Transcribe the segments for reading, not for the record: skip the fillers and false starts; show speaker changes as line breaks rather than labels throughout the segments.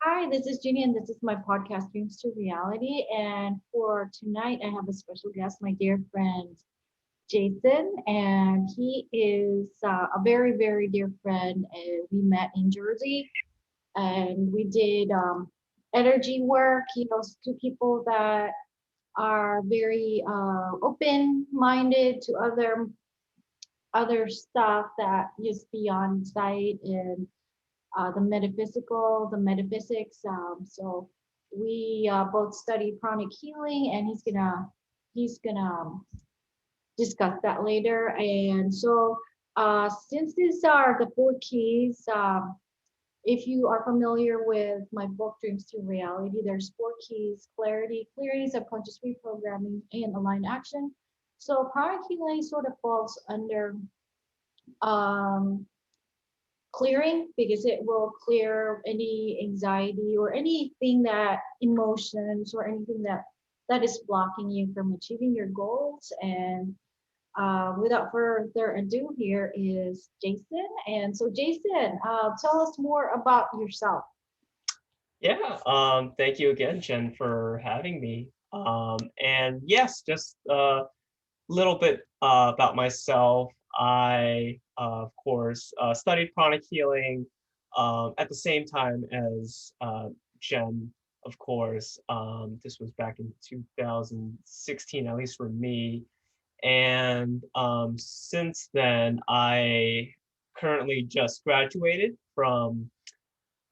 Hi, this is Jeannie, and this is my podcast, Dreams to Reality. And for tonight, I have a special guest, my dear friend, Jason. And he is a very, very dear friend. We met in Jersey, and we did energy work. He knows two people that are very open-minded to other stuff that is beyond sight and the metaphysical, the metaphysics. So we both study pranic healing, and he's gonna discuss that later. And so since these are the four keys, if you are familiar with my book Dreams to Reality, there's four keys: clarity, clearing, subconscious reprogramming, and aligned action. So pranic healing sort of falls under um, clearing because it will clear any anxiety or anything that emotions or anything that is blocking you from achieving your goals. And without further ado, here is Jason. And so Jason, tell us more about yourself.
Yeah, thank you again, Jen, for having me. And yes, just a little bit about myself. I, of course, studied pranic healing at the same time as Jen, of course. This was back in 2016, at least for me. And since then, I currently just graduated from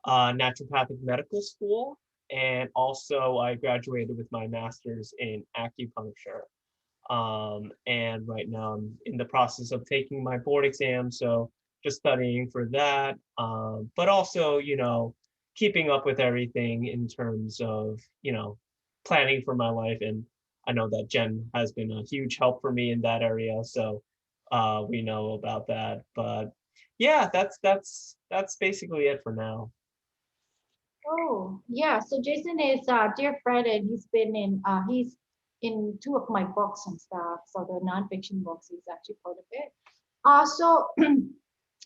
naturopathic medical school, and also I graduated with my master's in acupuncture. And right now I'm in the process of taking my board exam, so just studying for that. But also, keeping up with everything in terms of, planning for my life. And I know that Jen has been a huge help for me in that area, so we know about that. But yeah, that's basically it for now.
Oh, yeah. So Jason is a dear friend, and he's in two of my books and stuff. So the nonfiction books, he's actually part of it. So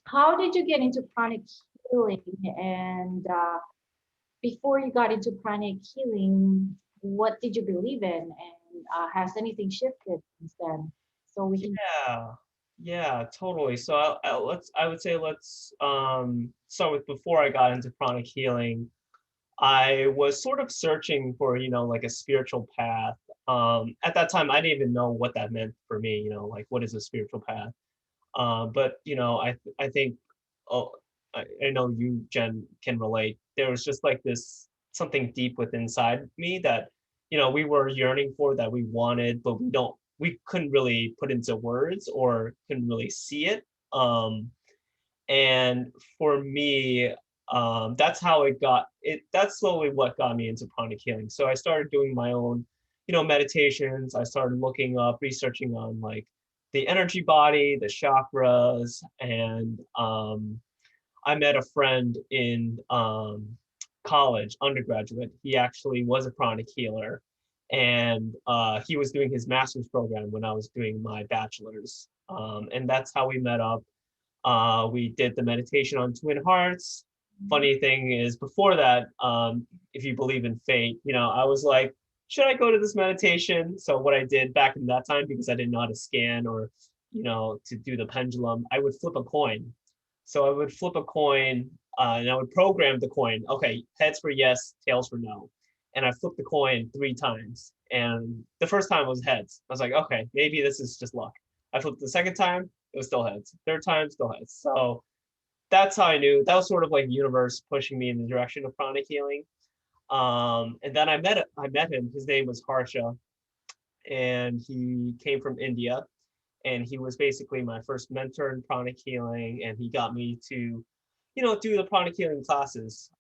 how did you get into pranic healing? And before you got into pranic healing, what did you believe in? And has anything shifted since then? So we can.
Yeah, yeah, totally. So I would say let's start with before I got into chronic healing. I was sort of searching for, like a spiritual path. At that time, I didn't even know what that meant for me, like what is a spiritual path. But I think, oh, I know you, Jen, can relate. There was just like this something deep within inside me that, we were yearning for, that we wanted, but we couldn't really put into words or couldn't really see it. And for me, that's how it got it. That's slowly what got me into pranic healing. So I started doing my own, meditations. I started looking up, researching on like the energy body, the chakras, and I met a friend in college, undergraduate. He actually was a pranic healer, and he was doing his master's program when I was doing my bachelor's. And that's how we met up. We did the meditation on Twin Hearts. Funny thing is, before that, if you believe in fate, I was like, should I go to this meditation? So what I did back in that time, because I didn't know how to scan or, to do the pendulum, I would flip a coin. So I would flip a coin and I would program the coin. Okay, heads for yes, tails for no. And I flipped the coin 3 times. And the first time was heads. I was like, okay, maybe this is just luck. I flipped the second time, it was still heads. Third time, still heads. So that's how I knew. That was sort of like universe pushing me in the direction of pranic healing. And then I met him. His name was Harsha, and he came from India. And he was basically my first mentor in pranic healing, and he got me to, do the pranic healing classes,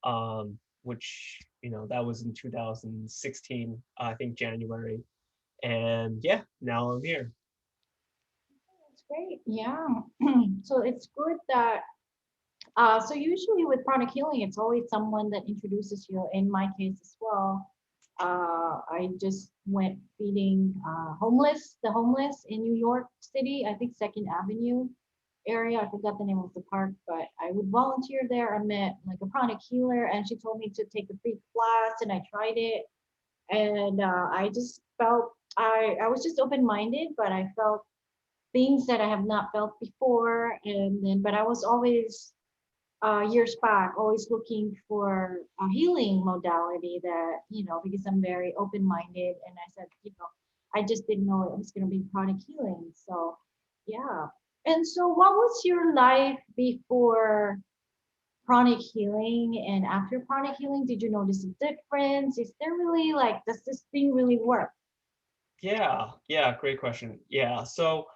which that was in 2016, I think January. And yeah, now I'm here.
That's great. Yeah. So it's good that. So usually with pranic healing, it's always someone that introduces you. In my case as well, I just went feeding the homeless in New York City. I think Second Avenue. area. I forgot the name of the park, but I would volunteer there. I met like a Pranic Healer, and she told me to take a free class, and I tried it, and I just felt I was just open minded, but I felt things that I have not felt before, and then but I was always years back always looking for a healing modality that because I'm very open minded, and I said I just didn't know it was going to be Pranic Healing. So yeah. And so what was your life before Pranic Healing and after Pranic Healing? Did you notice a difference? Is there really like, does this thing really work?
Yeah, great question. Yeah, so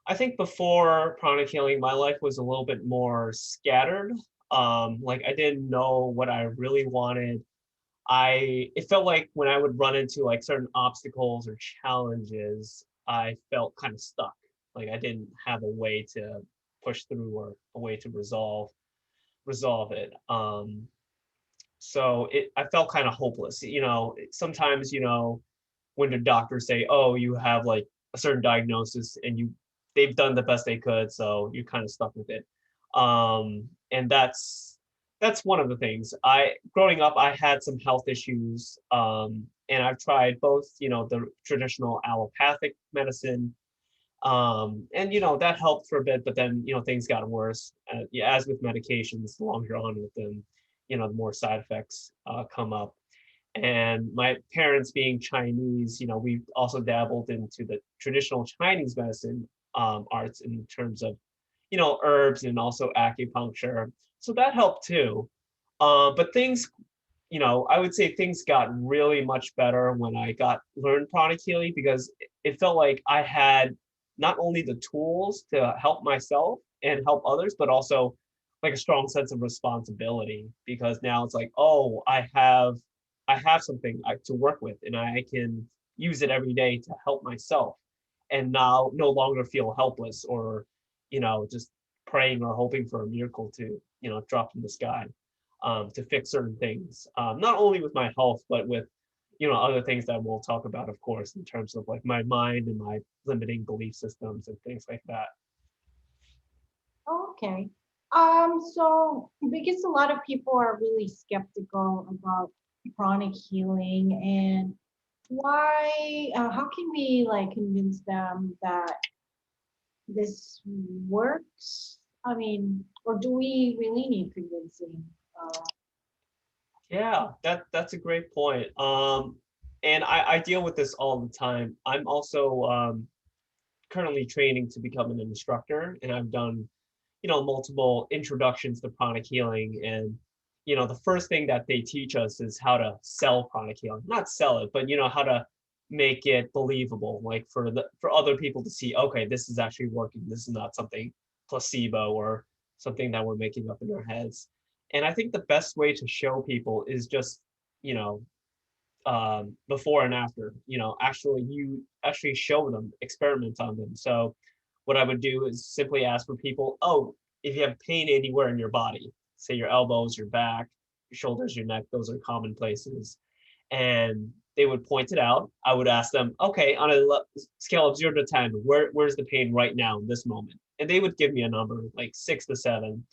I think before Pranic Healing, my life was a little bit more scattered. Like I didn't know what I really wanted. It felt like when I would run into like certain obstacles or challenges, I felt kind of stuck. Like I didn't have a way to push through or a way to resolve it. So I felt kind of hopeless. Sometimes, when the doctors say, "Oh, you have like a certain diagnosis," and they've done the best they could, so you're kind of stuck with it. And that's one of the things. I Growing up, I had some health issues, and I've tried both, the traditional allopathic medicine, and that helped for a bit, but then things got worse. Yeah, as with medications, the longer you're on with them, the more side effects come up. And my parents being Chinese, we also dabbled into the traditional Chinese medicine arts in terms of, herbs and also acupuncture. So that helped too. But things, I would say things got really much better when I learned pranic healing, because it felt like I had not only the tools to help myself and help others, but also like a strong sense of responsibility, because now it's like, oh, I have something to work with, and I can use it every day to help myself, and now no longer feel helpless or just praying or hoping for a miracle to drop from the sky, to fix certain things, not only with my health, but with other things that we'll talk about, of course, in terms of like my mind and my limiting belief systems and things like that.
Oh, okay. So because a lot of people are really skeptical about chronic healing, and how can we like convince them that this works? I mean, or do we really need convincing? Uh,
Yeah, that's a great point. And I deal with this all the time. I'm also currently training to become an instructor, and I've done multiple introductions to pranic healing. And the first thing that they teach us is how to sell pranic healing, not sell it, but how to make it believable, like for other people to see, okay, this is actually working, this is not something placebo or something that we're making up in our heads. And I think the best way to show people is just you know before and after. Actually, you actually show them, experiment on them. So what I would do is simply ask for people, oh, if you have pain anywhere in your body, say your elbows, your back, your shoulders, your neck, those are common places, and they would point it out. I would ask them, okay, on a scale of 0 to 10, where's the pain right now in this moment? And they would give me a number like 6 to 7.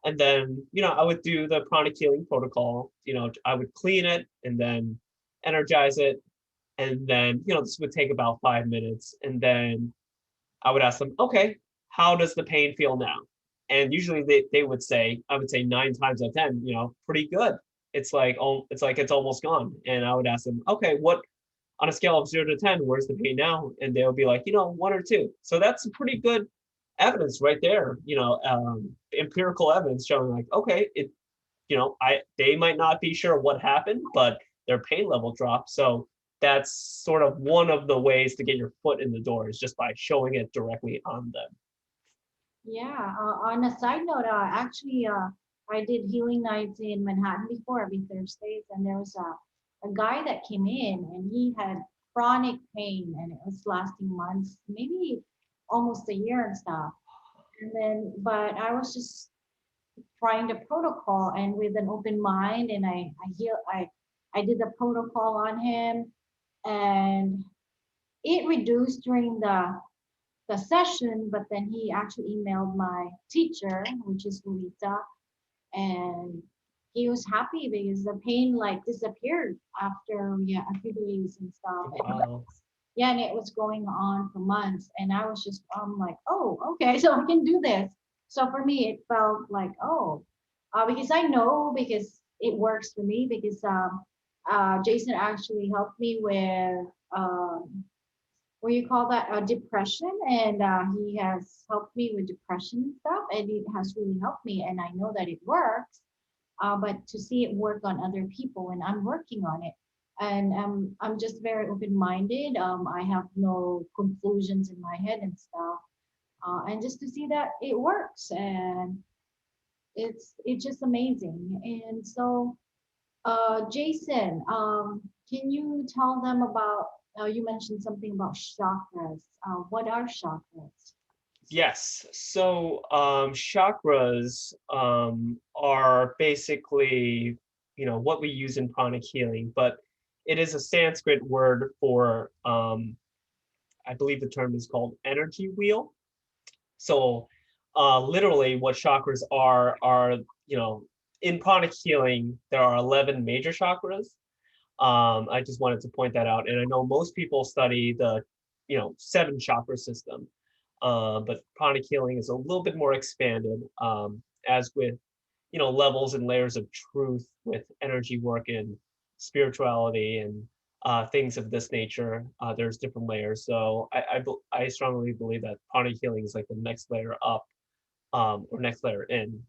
And then, I would do the pranic healing protocol. I would clean it and then energize it. And then, this would take about 5 minutes. And then I would ask them, okay, how does the pain feel now? And usually they would say, I would say 9 times out of 10, pretty good. It's like, oh, it's almost gone. And I would ask them, okay, what on a scale of 0 to 10, where's the pain now? And they'll be like, 1 or 2. So that's a pretty good evidence right there, empirical evidence showing like, okay, they might not be sure what happened, but their pain level dropped. So that's sort of one of the ways to get your foot in the door, is just by showing it directly on them.
yeah. On a side note, I did healing nights in Manhattan before every Thursdays, and there was a guy that came in, and he had chronic pain, and it was lasting months, maybe almost a year and stuff. And then, but I was just trying the protocol and with an open mind, and I did the protocol on him, and it reduced during the the session, but then he actually emailed my teacher, which is Luisa, and he was happy because the pain like disappeared after a few days and stuff. And
Wow.
yeah, and it was going on for months, and I was just like, oh, okay, so I can do this. So for me, it felt like, oh, because I know because it works for me because Jason actually helped me with what do you call that, depression, and he has helped me with depression and stuff, and it has really helped me, and I know that it works. But to see it work on other people, and I'm working on it, and I'm just very open-minded. I have no conclusions in my head and stuff, and just to see that it works, and it's just amazing. And so, Jason, can you tell them about? You mentioned something about chakras. What are chakras?
Yes. So chakras are basically, what we use in pranic healing, but it is a Sanskrit word for, I believe the term is called energy wheel. So literally what chakras are, in pranic healing, there are 11 major chakras. I just wanted to point that out. And I know most people study the, 7 chakra system. But pranic healing is a little bit more expanded, as with, levels and layers of truth with energy work and spirituality and things of this nature. There's different layers. So I strongly believe that pranic healing is like the next layer up, or next layer in.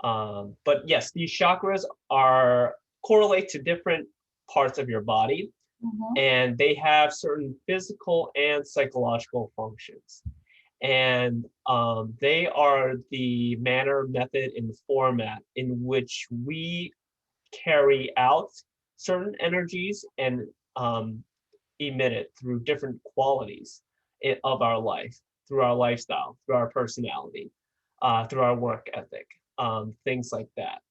But yes, these chakras are correlate to different parts of your body,
Mm-hmm.
and they have certain physical and psychological functions. And they are the manner, method, and format in which we carry out certain energies and emit it through different qualities of our life, through our lifestyle, through our personality, through our work ethic, things like that.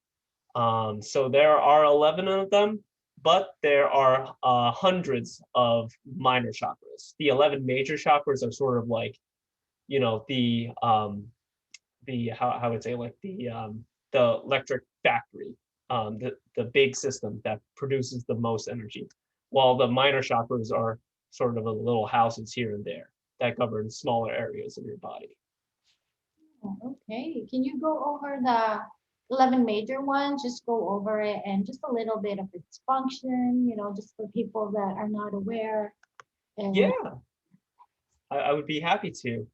So there are 11 of them, but there are hundreds of minor chakras. The 11 major chakras are sort of like, the how I would say, like the electric factory, the big system that produces the most energy, while the minor chakras are sort of a little houses here and there that govern smaller areas of your body.
Oh, okay. Can you go over the 11 major ones? Just go over it and just a little bit of its function, just for people that are not aware. And
Yeah, I would be happy to.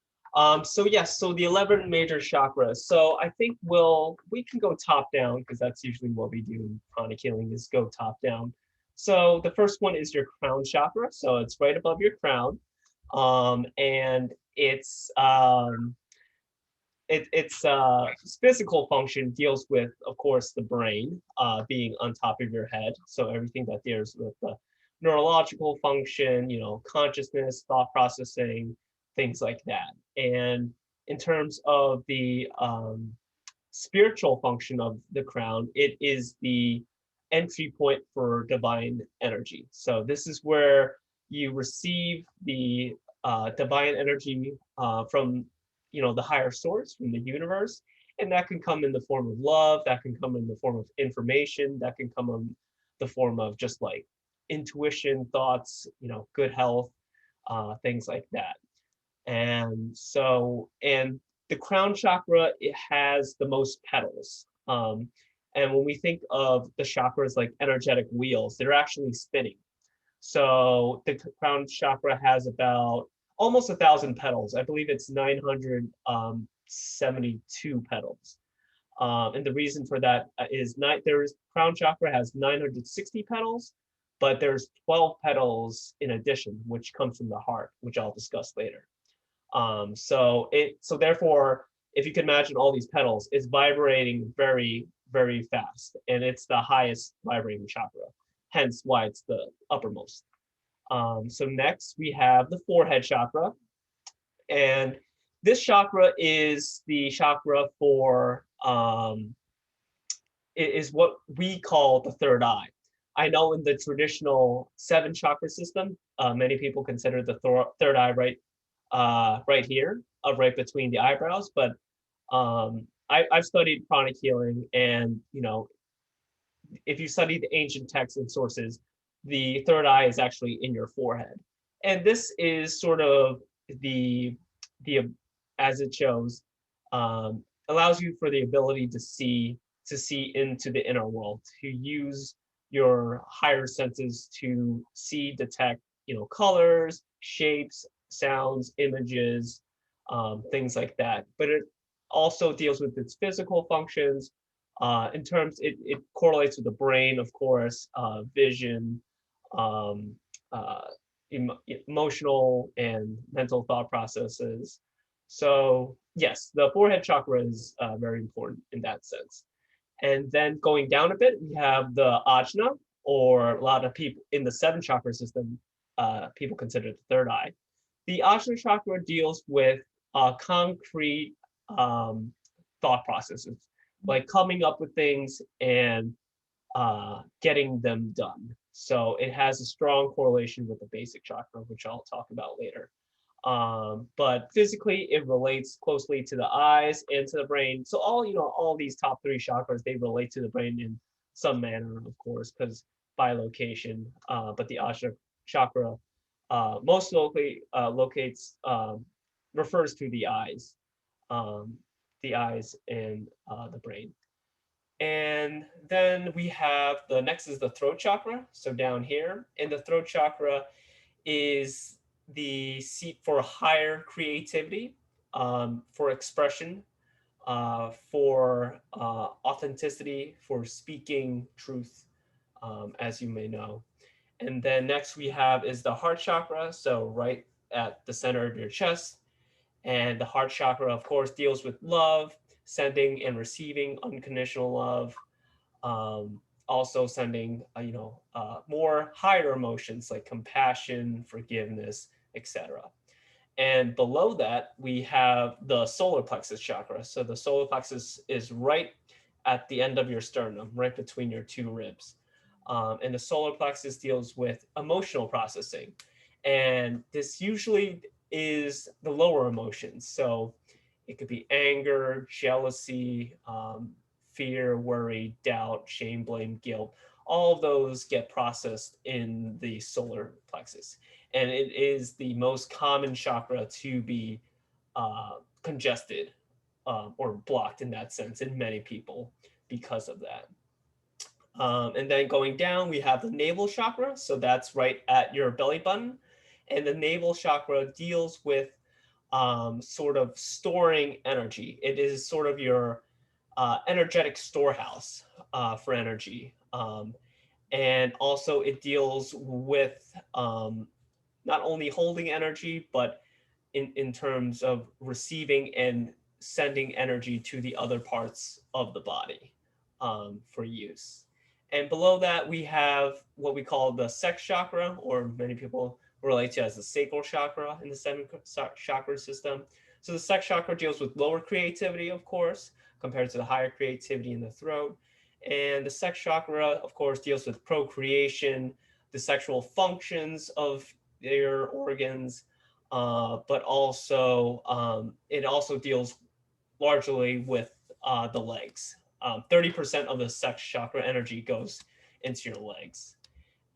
So yes, so the 11 major chakras. So I think we can go top down because that's usually what we do in pranic healing is go top down. So the first one is your crown chakra. So it's right above your crown. And its physical function deals with, of course, the brain being on top of your head. So everything that deals with the neurological function, consciousness, thought processing, things like that. And in terms of the spiritual function of the crown, it is the entry point for divine energy. So this is where you receive the divine energy from, the higher source, from the universe, and that can come in the form of love, that can come in the form of information, that can come in the form of just like intuition, thoughts, good health, things like that. And the crown chakra, it has the most petals. And when we think of the chakras like energetic wheels, they're actually spinning. So the crown chakra has about almost 1,000 petals. I believe it's 972 petals. And the reason for that is crown chakra has 960 petals, but there's 12 petals in addition, which comes from the heart, which I'll discuss later. So therefore, if you can imagine all these petals, it's vibrating very, very fast, and it's the highest vibrating chakra, hence why it's the uppermost. So next we have the forehead chakra, and this chakra is the chakra for it is what we call the third eye. I know in the traditional 7 chakra system, many people consider the third eye right right here, right between the eyebrows. But I've studied pranic healing, and if you study the ancient texts and sources, the third eye is actually in your forehead, and this is sort of the as it shows, allows you for the ability to see into the inner world, to use your higher senses to see, detect, colors, shapes, sounds, images, things like that. But it also deals with its physical functions. In terms, it correlates with the brain, of course, vision, um, uh, emotional and mental thought processes. So yes, the forehead chakra is very important in that sense. And then going down a bit, we have the ajna, or a lot of people in the seven chakra system, people consider the third eye. The ajna chakra deals with concrete thought processes, like coming up with things and getting them done. So it has a strong correlation with the basic chakra, which I'll talk about later. But physically, it relates closely to the eyes and to the brain. So all these top three chakras, they relate to the brain in some manner, of course, because by location. But the Ajna chakra most locally locates refers to um, the eyes and the brain. And then we have the next is the throat chakra. So down here, and the throat chakra is the seat for higher creativity, for expression, for authenticity, for speaking truth, as you may know. And then next we have is the heart chakra. So right at the center of your chest. And the heart chakra, of course, deals with love, sending and receiving unconditional love, also sending more higher emotions like compassion, forgiveness, etc. And below that we have the solar plexus chakra. So the solar plexus is right at the end of your sternum, right between your two ribs. And the solar plexus deals with emotional processing, and this usually is the lower emotions. So it could be anger, jealousy, fear, worry, doubt, shame, blame, guilt. All of those get processed in the solar plexus. And it is the most common chakra to be congested, or blocked in that sense in many people because of that. And then going down, we have the navel chakra. So that's right at your belly button. And the navel chakra deals with sort of storing energy. It is sort of your energetic storehouse for energy. And also, it deals with not only holding energy, but in terms of receiving and sending energy to the other parts of the body for use. And below that, we have what we call the sex chakra, or many people relate to as the sacral chakra in the seven chakra system. So the sex chakra deals with lower creativity, of course, compared to the higher creativity in the throat. And the sex chakra, of course, deals with procreation, the sexual functions of their organs, but also it also deals largely with the legs. 30% of the sex chakra energy goes into your legs.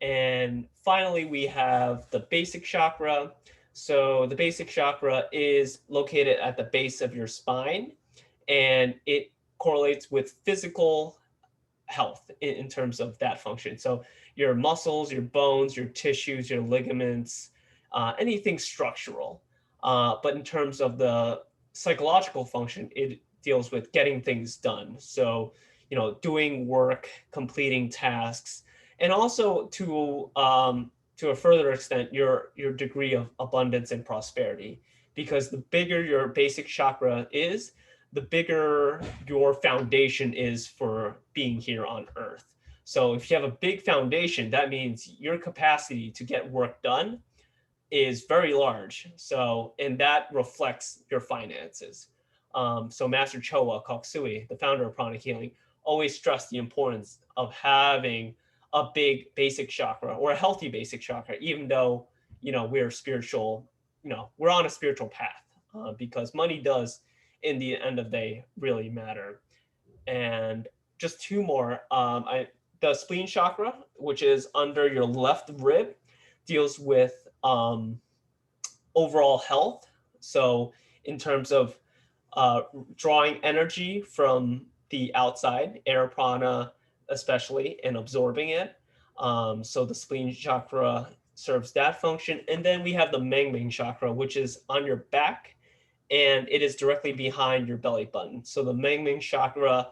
And finally, we have the basic chakra. So the basic chakra is located at the base of your spine, and it correlates with physical health in terms of that function. So your muscles, your bones, your tissues, your ligaments, anything structural. But in terms of the psychological function, it deals with getting things done. So, doing work, completing tasks, and also to a further extent, your degree of abundance and prosperity. Because the bigger your basic chakra is, the bigger your foundation is for being here on earth. So if you have a big foundation, that means your capacity to get work done is very large. So, and that reflects your finances. So Master Choa Koksui, the founder of Pranic Healing, always stressed the importance of having a big basic chakra, or a healthy basic chakra, even though, we're spiritual we're on a spiritual path, because money does, in the end of the day, really matter. And just two more. The spleen chakra, which is under your left rib, deals with overall health. So in terms of drawing energy from the outside, air prana especially, and absorbing it. So the spleen chakra serves that function. And then we have the Meng chakra, which is on your back, and it is directly behind your belly button. So the Meng chakra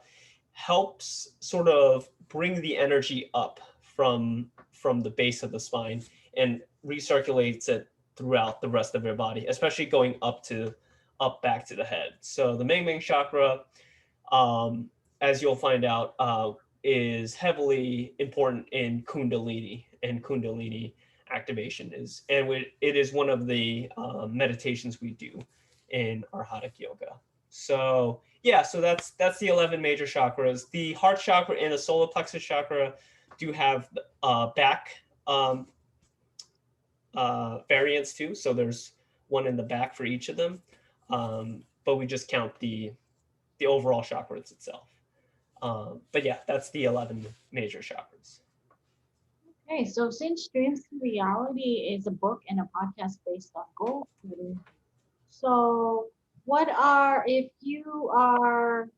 helps sort of bring the energy up from the base of the spine and recirculates it throughout the rest of your body, especially going up back to the head. So the Meng chakra, as you'll find out, is heavily important in Kundalini, and Kundalini activation it is one of the meditations we do in our Hatha yoga. So yeah, so that's the 11 major chakras. The heart chakra and the solar plexus chakra do have back variants too. So there's one in the back for each of them, but we just count the overall chakras itself. But yeah, that's the 11 major chakras.
Okay, so since Dreams to Reality is a book and a podcast based on goal setting, so if you are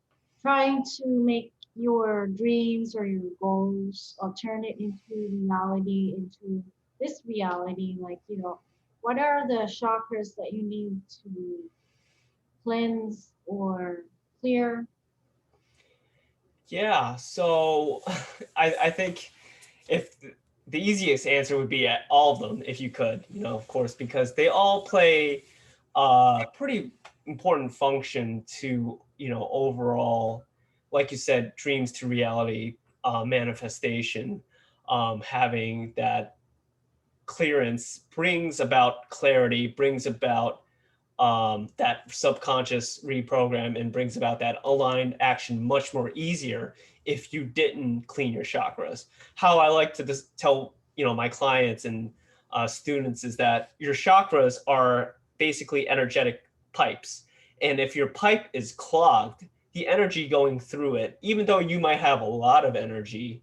trying to make your dreams or your goals or turn it into reality, into this reality, like, what are the chakras that you need to cleanse or clear?
Yeah, so I think if the easiest answer would be at all of them, if you could, of course, because they all play a pretty important function to, overall, like you said, dreams to reality, manifestation. Having that clearance brings about clarity, brings about that subconscious reprogram, and brings about that aligned action much more easier if you didn't clean your chakras. How I like to just tell my clients and students is that your chakras are basically energetic pipes, and if your pipe is clogged, the energy going through it, even though you might have a lot of energy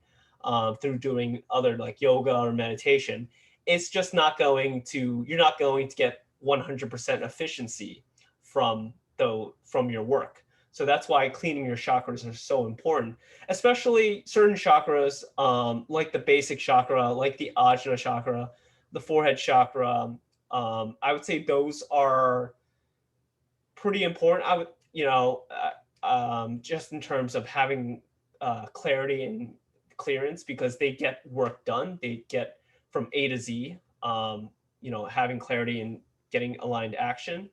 through doing other like yoga or meditation, it's just not going to, you're not going to get 100% efficiency from your work. So that's why cleaning your chakras are so important, especially certain chakras, like the basic chakra, like the ajna chakra, the forehead chakra. I would say those are pretty important. I would, just in terms of having clarity and clearance, because they get work done. They get from A to Z. Having clarity and getting aligned action.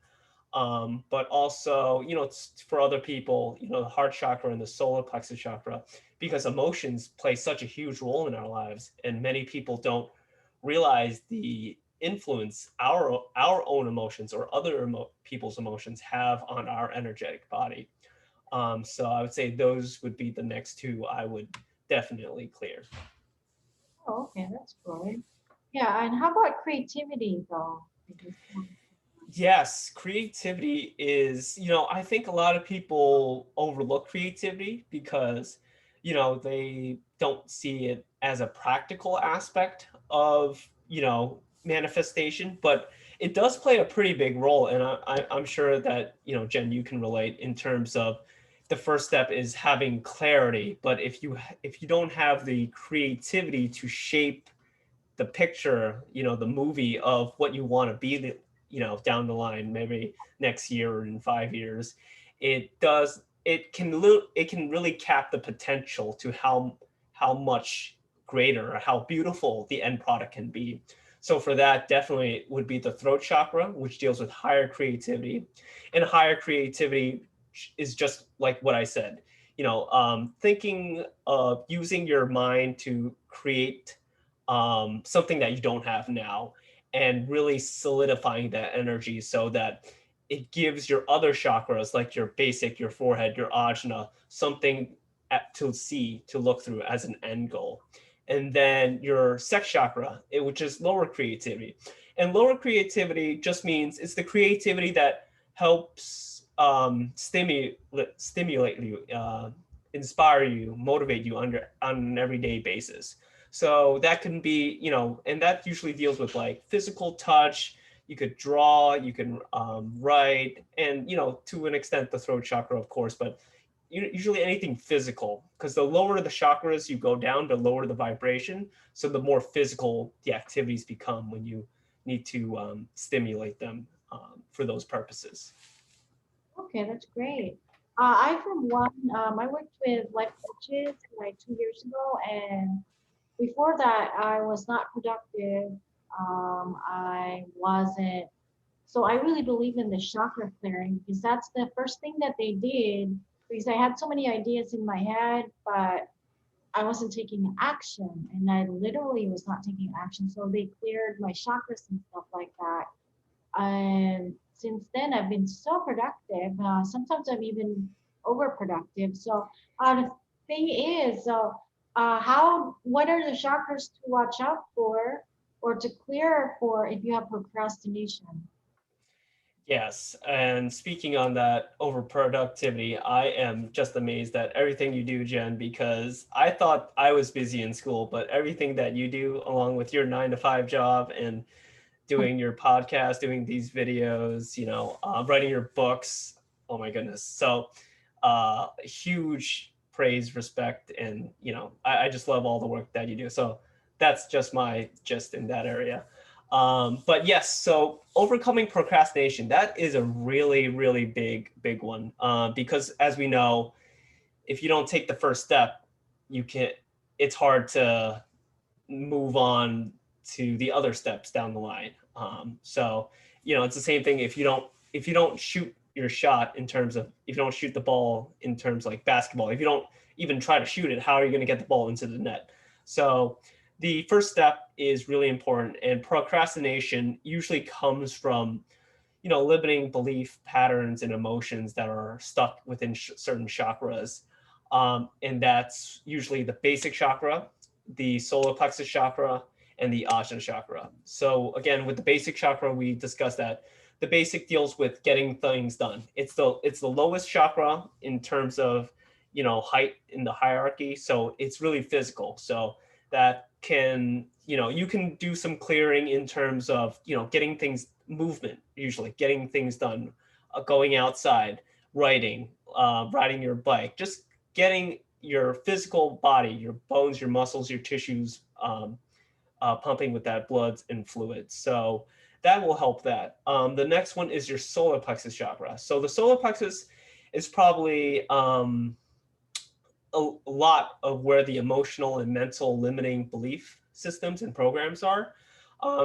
But also, it's for other people, the heart chakra and the solar plexus chakra, because emotions play such a huge role in our lives, and many people don't realize the influence our own emotions or other people's emotions have on our energetic body. So I would say those would be the next two I would definitely clear.
Oh, okay, that's good. Yeah, and how about creativity though?
Yes, creativity is, I think a lot of people overlook creativity because, they don't see it as a practical aspect of, manifestation, but it does play a pretty big role. And I'm sure that, Jen, you can relate in terms of the first step is having clarity. But if you don't have the creativity to shape the picture, the movie of what you want to be, down the line, maybe next year or in 5 years, it can really cap the potential to how much greater or how beautiful the end product can be. So for that, definitely would be the throat chakra, which deals with higher creativity, and higher creativity is just like what I said, thinking of using your mind to create something that you don't have now, and really solidifying that energy so that it gives your other chakras, like your basic, your forehead, your ajna, something to see, to look through as an end goal. And then your sex chakra, which is lower creativity. And lower creativity just means it's the creativity that helps stimulate you, inspire you, motivate you on an everyday basis. So that can be, you know, and that usually deals with like physical touch. You could draw, you can write, and, you know, to an extent the throat chakra, of course, but usually anything physical, because the lower the chakras you go down, the lower the vibration. So the more physical the activities become when you need to stimulate them for those purposes.
Okay, that's great. I, for one, I worked with life coaches like 2 years ago, and before that, I was not productive. I wasn't. So I really believe in the chakra clearing because that's the first thing that they did. Because I had so many ideas in my head, but I wasn't taking action, and I literally was not taking action. So they cleared my chakras and stuff like that. And since then, I've been so productive. Sometimes I'm even overproductive. So the thing is, what are the chakras to watch out for or to clear for if you have procrastination?
Yes, and speaking on that overproductivity, I am just amazed at everything you do, Jen, because I thought I was busy in school, but everything that you do, along with your 9 to 5 job and doing your podcast, doing these videos, you know, writing your books. Oh my goodness. So huge praise, respect, and, you know, I just love all the work that you do. So that's just my gist in that area. But yes, so overcoming procrastination, that is a really, really big one. Because as we know, if you don't take the first step, you can, it's hard to move on to the other steps down the line. So, you know, it's the same thing if you don't shoot your shot in terms of, if you don't shoot the ball in terms like basketball, if you don't even try to shoot it, how are you going to get the ball into the net? So the first step is really important, and procrastination usually comes from, you know, limiting belief patterns and emotions that are stuck within certain chakras. And that's usually the basic chakra, the solar plexus chakra, and the ajna chakra. So again, with the basic chakra, we discussed that the basic deals with getting things done. It's the lowest chakra in terms of, you know, height in the hierarchy. So it's really physical. So that can, you know, you can do some clearing in terms of, you know, getting things movement, usually getting things done, going outside, writing, riding your bike, just getting your physical body, your bones, your muscles, your tissues pumping with that blood and fluids. So that will help that. The next one is your solar plexus chakra. So the solar plexus is probably a lot of where the emotional and mental limiting belief systems and programs are.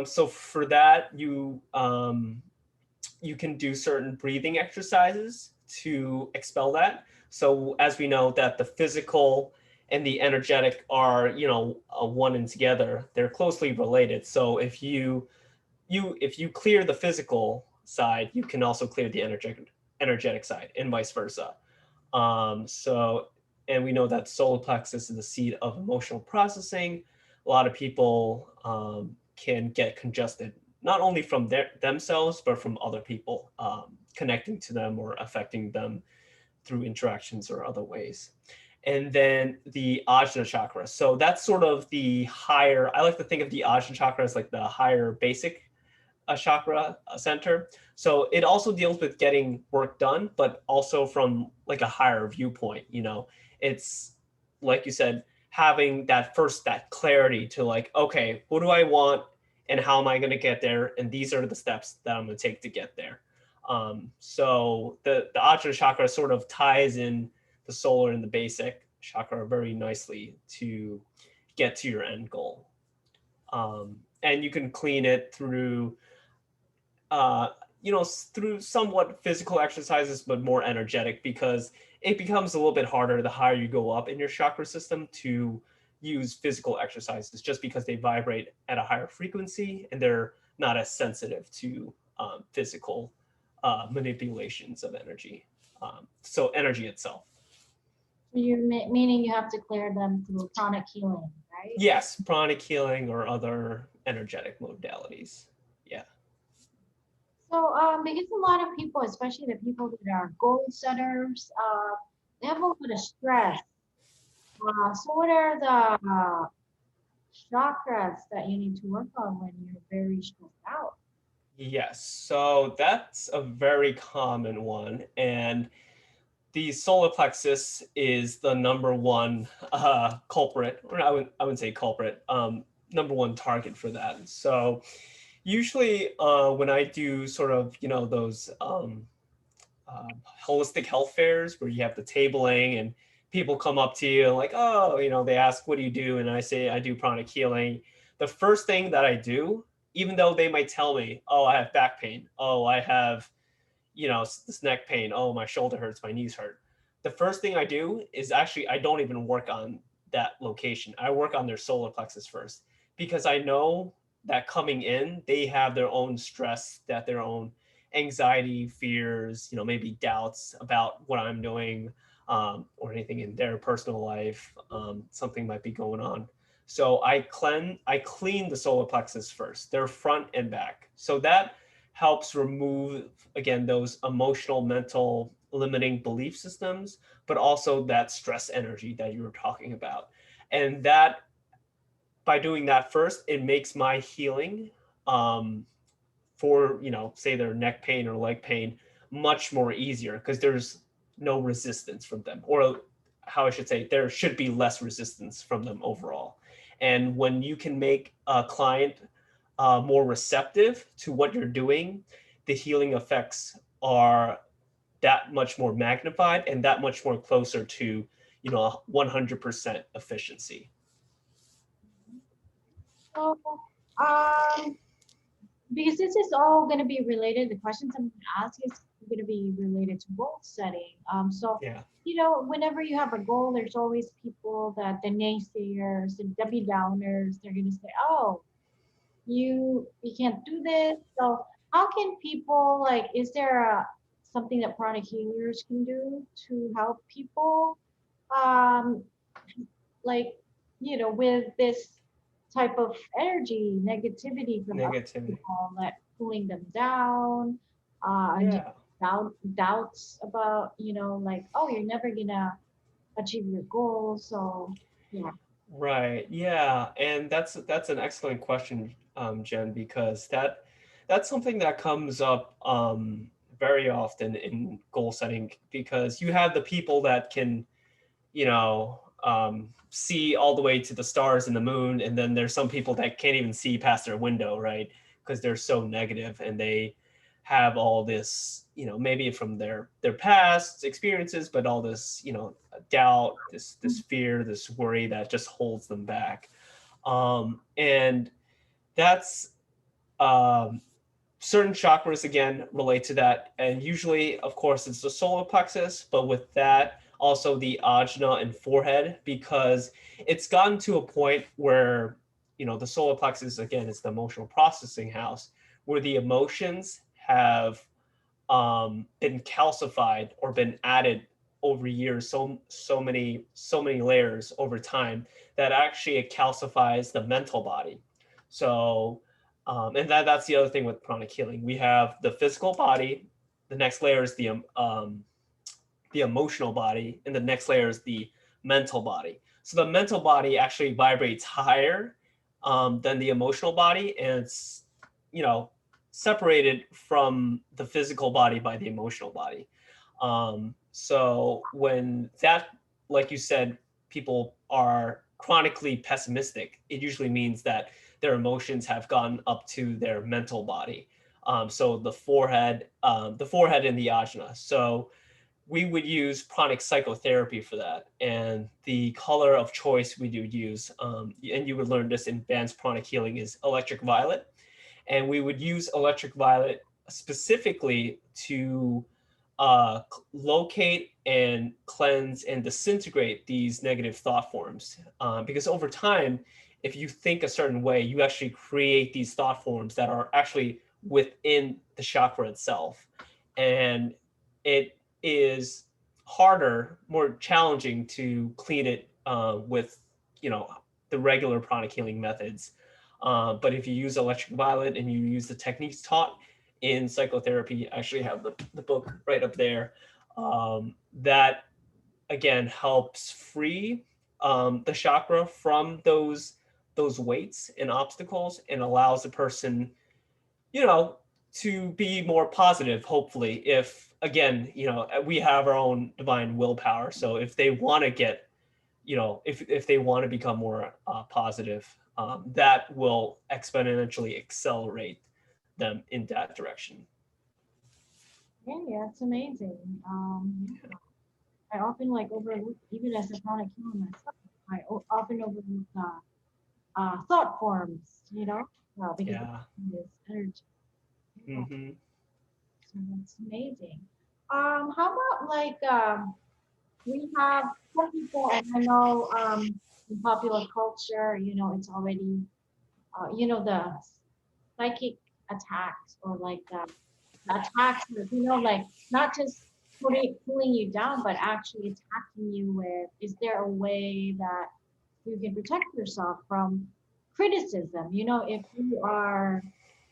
So for that, you can do certain breathing exercises to expel that. So as we know that the physical and the energetic are, you know, one and together, they're closely related. So if you clear the physical side, you can also clear the energetic side, and vice versa. So, and we know that solar plexus is the seat of emotional processing. A lot of people can get congested, not only from themselves, but from other people connecting to them or affecting them through interactions or other ways. And then the ajna chakra. So that's sort of the higher, I like to think of the ajna chakra as like the higher basic chakra center. So it also deals with getting work done, but also from like a higher viewpoint. You know, it's like you said, having that clarity to like, okay, what do I want and how am I going to get there? And these are the steps that I'm going to take to get there. So the ajna chakra sort of ties in the solar and the basic chakra very nicely to get to your end goal. And you can clean it through uh, you know, through somewhat physical exercises, but more energetic, because it becomes a little bit harder the higher you go up in your chakra system to use physical exercises, just because they vibrate at a higher frequency and they're not as sensitive to physical manipulations of energy. So energy itself.
You're meaning you have to clear them through pranic healing, right?
Yes, pranic healing or other energetic modalities. Yeah.
So, because a lot of people, especially the people that are goal setters, they have a lot of stress. So what are the chakras that you need to work on when you're very stressed out?
Yes, so that's a very common one. And the solar plexus is the number one culprit, or I wouldn't say culprit, number one target for that. So usually when I do sort of, those holistic health fairs where you have the tabling and people come up to you and like, oh, they ask, what do you do? And I say, I do pranic healing. The first thing that I do, even though they might tell me, oh, I have back pain. Oh, I have, this neck pain. Oh, my shoulder hurts, my knees hurt. The first thing I do is actually, I don't even work on that location. I work on their solar plexus first because I know that coming in, they have their own stress, that their own anxiety, fears, maybe doubts about what I'm doing, or anything in their personal life. Something might be going on. So I clean the solar plexus first, their front and back. So that helps remove, again, those emotional, mental, limiting belief systems, but also that stress energy that you were talking about. And that, by doing that first, it makes my healing, um, for, say their neck pain or leg pain, much more easier because there's no resistance from them, or how I should say, there should be less resistance from them overall. And when you can make a client more receptive to what you're doing, the healing effects are that much more magnified and that much more closer to 100% efficiency.
So, um, because this is all going to be related, the questions I'm going to ask is going to be related to goal setting. So,
Yeah.
whenever you have a goal, there's always people that the naysayers and Debbie Downers, they're going to say, "Oh, you can't do this." So, how can people like? Is there something that pranic healers can do to help people? Um, like with this type of energy negativity from other
Negativity.
people, like pulling them down, and just
Yeah.
doubts about like, oh, you're never gonna achieve your goals. So yeah.
Right. Yeah. And that's an excellent question, Jen, because that's something that comes up very often in goal setting, because you have the people that can, see all the way to the stars and the moon, and then there's some people that can't even see past their window, right? Because they're so negative and they have all this, maybe from their past experiences, but all this, doubt, this fear, this worry that just holds them back. And that's, um, certain chakras again relate to that, and usually, of course, it's the solar plexus, but with that also the ajna and forehead, because it's gotten to a point where, the solar plexus, again, is the emotional processing house, where the emotions have, been calcified or been added over years, so many layers over time, that actually it calcifies the mental body. So, and that's the other thing with pranic healing. We have the physical body. The next layer is the emotional body, and the next layer is the mental body. So the mental body actually vibrates higher, than the emotional body, and it's, you know separated from the physical body by the emotional body. So when that, like you said, people are chronically pessimistic, it usually means that their emotions have gone up to their mental body. So the forehead and the ajna. So we would use pranic psychotherapy for that. And the color of choice we do use, and you would learn this in advanced pranic healing, is electric violet. And we would use electric violet specifically to locate and cleanse and disintegrate these negative thought forms. Because over time, if you think a certain way, you actually create these thought forms that are actually within the chakra itself. And it is harder, more challenging to clean it with, you know, the regular pranic healing methods. But if you use electric violet and you use the techniques taught, in psychotherapy. I actually have the book right up there, that again helps free the chakra from those weights and obstacles, and allows the person, you know, to be more positive, hopefully. If again, you know, we have our own divine willpower, so if they want to get, you know, if they want to become more positive, that will exponentially accelerate them in that direction.
Yeah, it's amazing. Yeah. I often like overlook, even as a chronic healer myself, often overlook thought forms, because
Yeah.
it's energy. Yeah,
Hmm.
so that's amazing. How about like we have some people, and I know in popular culture, it's already, the psychic attacks or like the attacks with, like not just pulling you down, but actually attacking you with, is there a way that you can protect yourself from criticism? If you are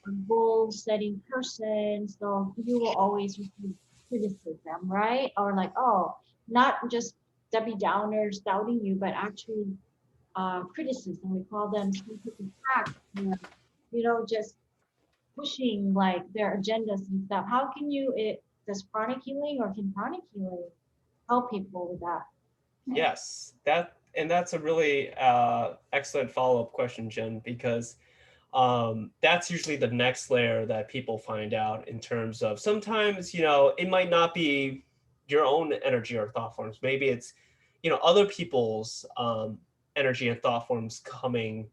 a goal setting person, so you will always receive criticism, right? Or like, oh, not just Debbie Downers doubting you, but actually criticism. We call them psychic attacks, where, just pushing like their agendas and stuff. How can does pranic healing or can pranic healing help people with that?
Yes, that's a really excellent follow-up question, Jen, because that's usually the next layer that people find out, in terms of sometimes, you know, it might not be your own energy or thought forms. Maybe it's, you know, other people's energy and thought forms coming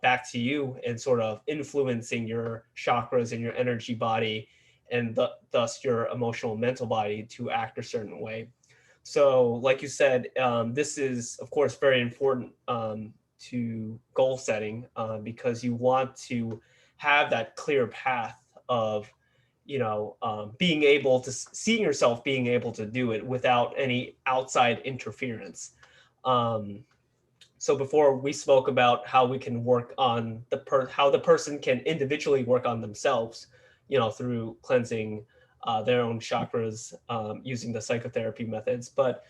back to you and sort of influencing your chakras and your energy body, and thus your emotional mental body to act a certain way. So, like you said, this is, of course, very important to goal setting, because you want to have that clear path of, you know, being able to seeing yourself being able to do it without any outside interference. Um, so before we spoke about how we can work on how the person can individually work on themselves, you know, through cleansing their own chakras, using the psychotherapy methods, but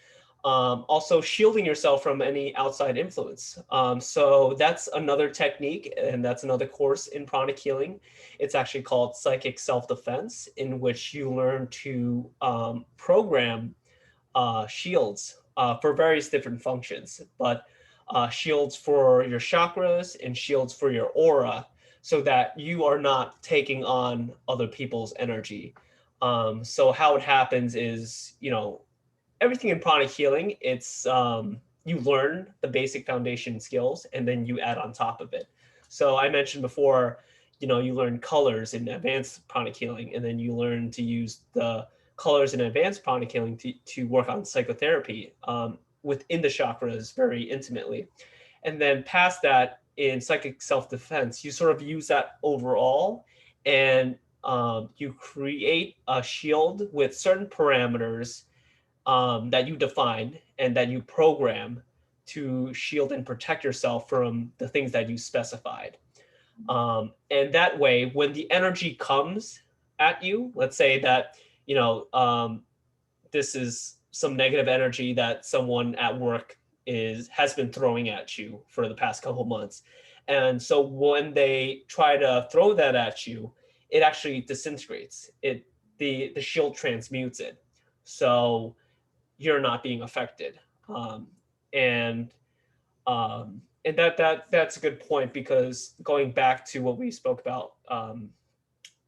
also shielding yourself from any outside influence. So that's another technique, and that's another course in pranic healing. It's actually called psychic self-defense, in which you learn to program shields for various different functions, but shields for your chakras and shields for your aura, so that you are not taking on other people's energy. So how it happens is, you know, everything in pranic healing, it's you learn the basic foundation skills and then you add on top of it. So I mentioned before, you know, you learn colors in advanced pranic healing, and then you learn to use the colors in advanced pranic healing to work on psychotherapy within the chakras very intimately. And then past that, in psychic self-defense, you sort of use that overall, and you create a shield with certain parameters that you define and that you program to shield and protect yourself from the things that you specified. And that way, when the energy comes at you, let's say that, you know, this is some negative energy that someone at work has been throwing at you for the past couple of months. And so when they try to throw that at you, it actually disintegrates. The shield transmutes it. So you're not being affected. And that's a good point, because going back to what we spoke about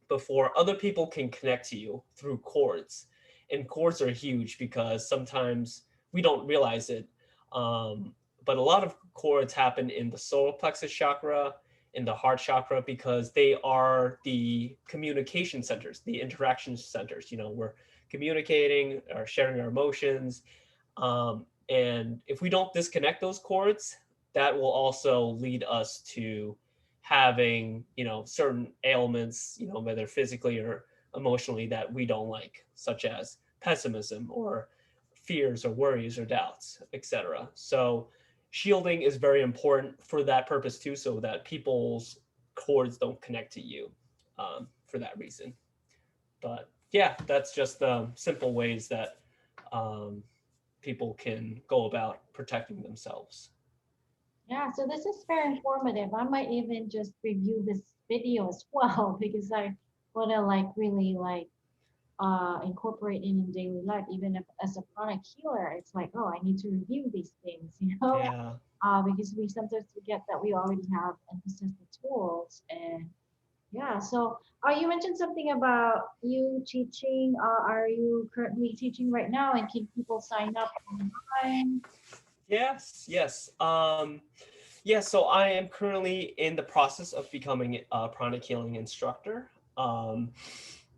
before, other people can connect to you through chords, and chords are huge because sometimes we don't realize it. But a lot of chords happen in the solar plexus chakra, in the heart chakra, because they are the communication centers, the interaction centers. You know, we're communicating or sharing our emotions. And if we don't disconnect those chords, that will also lead us to having, you know, certain ailments, you know, whether physically or emotionally, that we don't like, such as pessimism or fears or worries or doubts, etc. So shielding is very important for that purpose too, so that people's cords don't connect to you, for that reason. But yeah, that's just the simple ways that um, people can go about protecting themselves.
Yeah, so this is very informative. I might even just review this video as well because I want to like really like incorporate it in daily life. Even if as a chronic healer, it's like, oh, I need to review these things, you know,
Yeah.
because we sometimes forget that we already have and possess the tools. And yeah, so you mentioned something about you teaching. Are you currently teaching right now, and can people sign up online?
Yes, yes. Yeah, so I am currently in the process of becoming a pranic healing instructor. Um,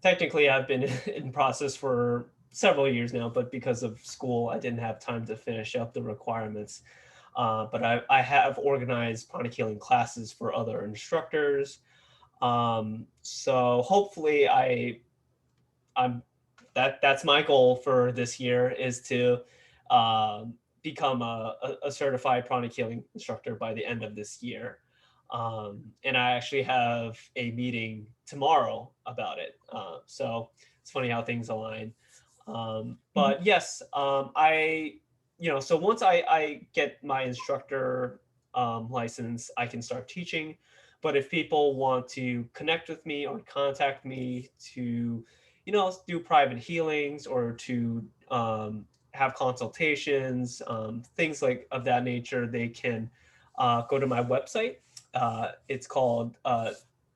Technically, I've been in process for several years now, but because of school, I didn't have time to finish up the requirements. But I have organized pranic healing classes for other instructors. So hopefully, I'm that's my goal for this year is to become a certified pranic healing instructor by the end of this year. And I actually have a meeting tomorrow about it. So it's funny how things align.
Mhm.
But yes, so once I get my instructor license, I can start teaching. But if people want to connect with me or contact me to do private healings or to have consultations, things like of that nature, they can go to my website. It's called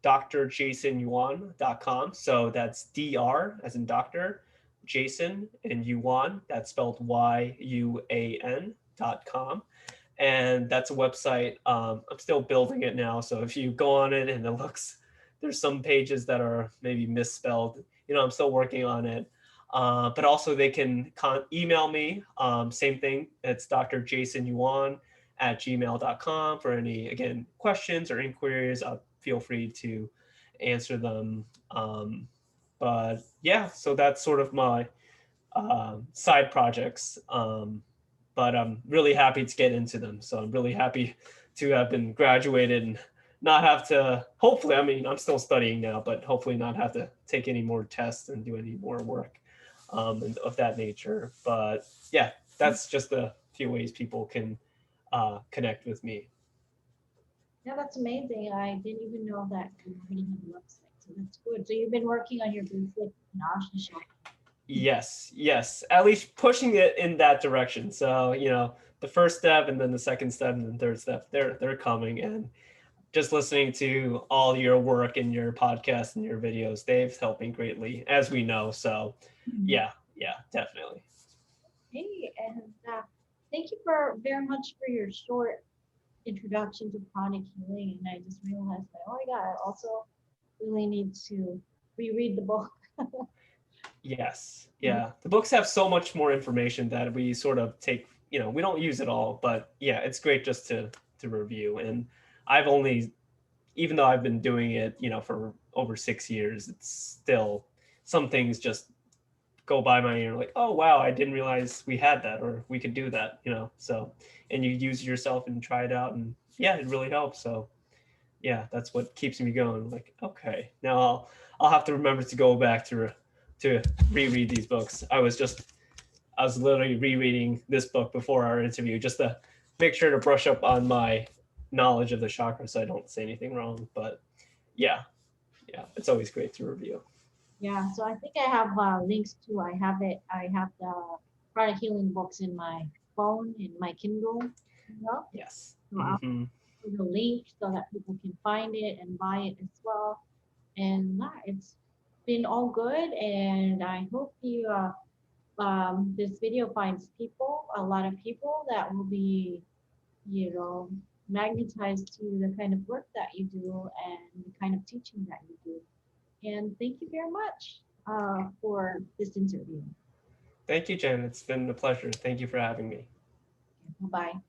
drjasonuan.com. So that's Dr as in doctor, Jason, and Yuan, that's spelled Yuan.com. And that's a website. I'm still building it now. So if you go on it and it looks, there's some pages that are maybe misspelled, I'm still working on it. But also they can email me. Same thing. It's Dr. Jason Yuan at gmail.com for any, again, questions or inquiries. Feel free to answer them. But yeah, so that's sort of my side projects. But I'm really happy to get into them. So I'm really happy to have been graduated and not have to, hopefully, I mean, I'm still studying now, but hopefully not have to take any more tests and do any more work and of that nature. But yeah, that's just a few ways people can connect with me.
Yeah, that's amazing. I didn't even know that you already have a website, so that's good. So you've been working on your basic knowledge shop.
Yes, yes, at least pushing it in that direction. So, the first step and then the second step and then third step, they're coming. And just listening to all your work and your podcast and your videos, they've helped me greatly, as we know. So,
Mhm.
yeah, definitely.
Hey, and thank you for very much for your short introduction to chronic healing. And I just realized that, oh my God, I also really need to reread the book.
Yes, yeah. The books have so much more information that we sort of take, we don't use it all, but yeah, it's great just to review. And I've only, even though I've been doing it, for over 6 years, it's still some things just go by my ear like, oh wow, I didn't realize we had that or we could do that, so, and you use it yourself and try it out, and yeah, it really helps. So yeah, that's what keeps me going, like, okay, now I'll have to remember to go back to reread these books. I was literally rereading this book before our interview just to make sure to brush up on my knowledge of the chakra so I don't say anything wrong. But yeah, it's always great to review.
Yeah, so I think I have links to, I have it, I have the chronic healing books in my phone, in my Kindle, you know?
Yes.
So I'll
Mm-hmm.
put the link so that people can find it and buy it as well. And it's been all good, and I hope you this video finds people, a lot of people that will be, you know, magnetized to the kind of work that you do and the kind of teaching that you do. And thank you very much for this interview.
Thank you, Jen. It's been a pleasure. Thank you for having me.
Bye bye.